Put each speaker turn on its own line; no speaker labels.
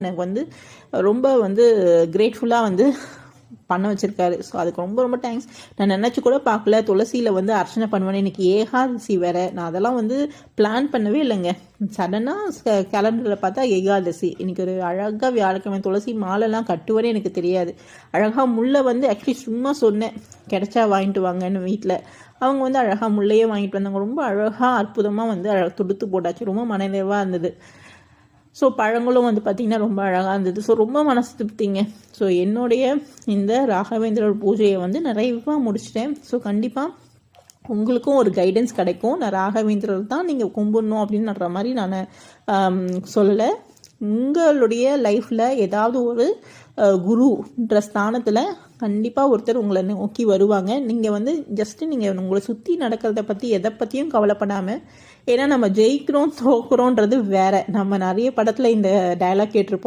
எனக்கு வந்து ரொம்ப வந்து கிரேட்ஃபுல்லாக வந்து பண்ண வச்சுருக்காரு. ஸோ அதுக்கு ரொம்ப ரொம்ப தேங்க்ஸ். நான் நினச்சி கூட பார்க்கல துளசியில் வந்து அர்ச்சனை பண்ணுவேன். இன்றைக்கி ஏகாதசி வேறு. நான் அதெல்லாம் வந்து பிளான் பண்ணவே இல்லைங்க. சடனாக கேலண்டரில் பார்த்தா ஏகாதசி. இன்றைக்கி ஒரு அழகாக வியாழக்கிழமை துளசி மாலைலாம் கட்டுவரே எனக்கு தெரியாது. அழகாக முல்லை வந்து ஆக்சுவலி சும்மா சொன்னேன் கிடைச்சா வாங்கிட்டு வாங்கன்னு வீட்டில். அவங்க வந்து அழகாக முல்லையே வாங்கிட்டு வந்தாங்க. ரொம்ப அழகாக அற்புதமாக வந்து தொடுத்து போட்டாச்சு. ரொம்ப மனநிறைவாக இருந்தது. ஸோ பழங்களும் வந்து பார்த்திங்கன்னா ரொம்ப அழகாக இருந்தது. ஸோ ரொம்ப மனசு திருப்திங்க. ஸோ என்னுடைய இந்த ராகவேந்திரர் பூஜையை வந்து நிறைவாக முடிச்சிட்டேன். ஸோ கண்டிப்பாக உங்களுக்கும் ஒரு கைடன்ஸ் கிடைக்கும். நான் ராகவேந்திரர் தான் நீங்கள் கும்பிடணும் அப்படின்ற மாதிரி நான் சொல்லலை. உங்களுடைய லைஃப்பில் ஏதாவது ஒரு குருன்ற ஸ்தானத்தில் கண்டிப்பாக ஒருத்தர் உங்களை நோக்கி வருவாங்க. நீங்கள் வந்து ஜஸ்ட்டு நீங்கள் உங்களை சுற்றி நடக்கிறத பற்றி எதை பற்றியும் கவலைப்படாமல், ஏன்னா நம்ம ஜெயிக்கிறோம் தோக்குறோன்றது வேற. நம்ம நிறைய படத்தில் இந்த டயலாக் கேட்டிருப்போம்.